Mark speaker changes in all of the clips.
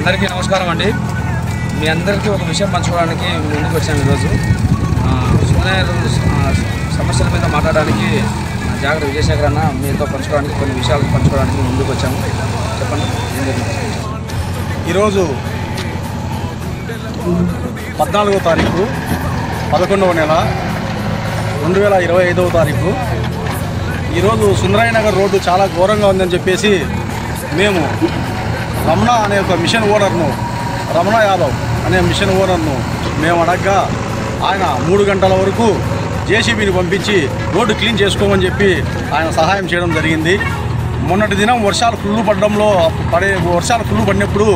Speaker 1: అందరికీ నమస్కారం అండి. మీ అందరికీ ఒక విషయం పంచుకోవడానికి ముందుకు వచ్చాను. ఈరోజు సమస్యల మీద మాట్లాడడానికి జాగ్రత్త విజయశేఖర్ అన్న మీతో పంచుకోవడానికి కొన్ని విషయాలు పంచుకోవడానికి ముందుకు వచ్చాము. చెప్పండి.
Speaker 2: ఈరోజు 14వ తారీఖు 11వ నెల 2025వ తారీఖు. ఈరోజు సుందరయ్య నగర్ రోడ్డు చాలా ఘోరంగా ఉందని చెప్పేసి మేము రమణ అనే ఒక మిషన్ ఓనర్ను, రమణ యాదవ్ అనే మిషన్ ఓనర్ను మేము అడగ్గా ఆయన 3 గంటల వరకు జేసీబీని పంపించి రోడ్డు క్లీన్ చేసుకోమని చెప్పి ఆయన సహాయం చేయడం జరిగింది. మొన్నటి దినం వర్షాలు ఫుల్ పడినప్పుడు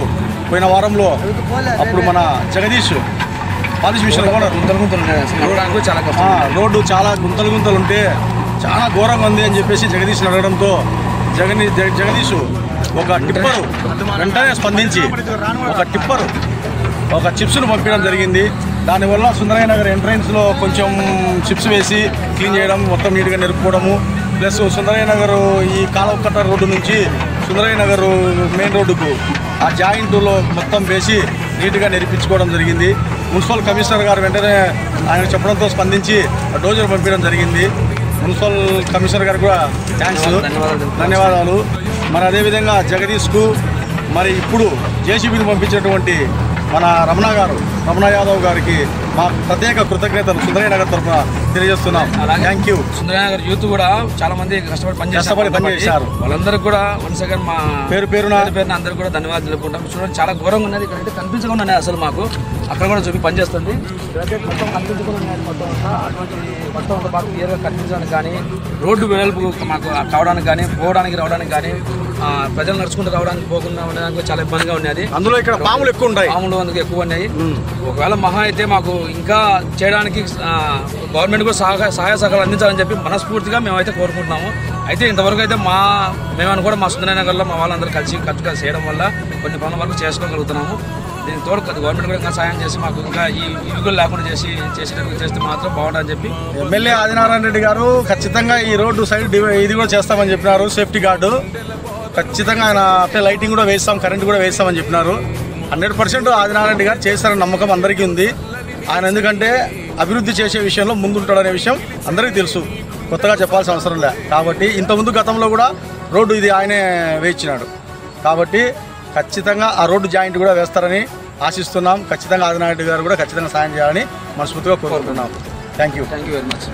Speaker 2: పోయిన వారంలో అప్పుడు మన Jagadish polish machine owner road చాలా గుంతలు ఉంటే చాలా ఘోరంగా ఉంది అని చెప్పేసి జగదీష్ అడగడంతో జగదీష్ ఒక టిప్పరు వెంటనే స్పందించి ఒక చిప్స్ను పంపించడం జరిగింది. దానివల్ల సుందరయ్య నగర్ ఎంట్రన్స్లో కొంచెం చిప్స్ వేసి క్లీన్ చేయడం, మొత్తం నీట్గా నిలుపుకోవడము, ప్లస్ సుందరయ్య నగర్ ఈ కాలువకట్ట రోడ్డు నుంచి సుందరయ్య నగర్ మెయిన్ రోడ్డుకు ఆ జాయింట్లో మొత్తం వేసి నీట్గా నెరిపించుకోవడం జరిగింది. మున్సిపల్ కమిషనర్ గారు వెంటనే ఆయన చెప్పడంతో స్పందించి డోజర్ పంపించడం జరిగింది. మున్సిపల్ కమిషనర్ గారికి కూడా థ్యాంక్స్, ధన్యవాదాలు. మరి అదేవిధంగా జగదీష్కు మరి ఇప్పుడు జేసీబీని పంపించినటువంటి మన రమణ యాదవ్ గారికి మా ప్రత్యేక కృతజ్ఞతలు సుందరయ్య నగర్ తరఫున తెలియజేస్తున్నాం. Thank you.
Speaker 1: Sundarayya Nagar youth కూడా చాలా మంది కష్టపడి పనిచేశారు. వాళ్ళందరూ కూడా వన్స్ అగైన్ మా పేరున అందరూ కూడా ధన్యవాదాలు తెలుపుకుంటాం. చూడండి, చాలా ఘోరంగా ఉన్నది. ఇక్కడైతే కనిపించకుండా ఉన్నాయి అసలు మాకు. అక్కడ కూడా చూపి పనిచేస్తుంది. ఇక్కడైతే మొత్తం కనిపించకుండా ఉన్నాయి. మొత్తం ఒక బాగా క్లియర్గా కనిపించడానికి కానీ, రోడ్డు వెడల్పు మాకు కావడానికి కానీ, పోవడానికి రావడానికి కానీ, ప్రజలు నడుచుకుంటూ రావడానికి పోకుండా ఉండడానికి చాలా ఇబ్బందిగా ఉన్నది.
Speaker 2: అందులో ఇక్కడ పాములు ఎక్కువ ఉన్నాయి.
Speaker 1: అందుకు ఎక్కువ ఉన్నాయి. ఒకవేళ మహా అయితే మాకు ఇంకా చేయడానికి గవర్నమెంట్ కూడా సహాయ సహకారాలు అందించాలని చెప్పి మనస్ఫూర్తిగా మేమైతే కోరుకుంటున్నాము. అయితే ఇంతవరకు అయితే మేమని కూడా మా సుందరయ్య నగర్లో మా వాళ్ళందరూ కలిసి చేయడం వల్ల కొన్ని పనుల వరకు చేసుకోగలుగుతున్నాము. దీనికి తోడు గవర్నమెంట్ కూడా ఇంకా సాయం చేసి మాకు ఇంకా ఈ ఇరుగులు లేకుండా చేస్తే మాత్రం బాగుంటుందని చెప్పి
Speaker 2: ఎమ్మెల్యే ఆదినారాయణ రెడ్డి గారు ఖచ్చితంగా ఈ రోడ్డు సైడ్ ఇది కూడా చేస్తామని చెప్పినారు. సేఫ్టీ గార్డు ఖచ్చితంగా ఆయన అట్లే లైటింగ్ కూడా వేస్తాం, కరెంట్ కూడా వేస్తామని చెప్పినారు. 100% ఆదినారాయణ రెడ్డి గారు చేస్తారని నమ్మకం అందరికీ ఉంది. ఆయన ఎందుకంటే అభివృద్ధి చేసే విషయంలో ముందుంటాడనే విషయం అందరికీ తెలుసు, కొత్తగా చెప్పాల్సిన అవసరం లే. కాబట్టి ఇంతకుముందు గతంలో కూడా రోడ్డు ఇది ఆయనే వేయించినాడు. కాబట్టి ఖచ్చితంగా ఆ రోడ్డు జాయింట్ కూడా వేస్తారని ఆశిస్తున్నాం. ఖచ్చితంగా ఆదినారాయణ రెడ్డి గారు కూడా ఖచ్చితంగా సాయం చేయాలని మనస్ఫూర్తిగా కోరుకుంటున్నాం. Thank you
Speaker 1: very much.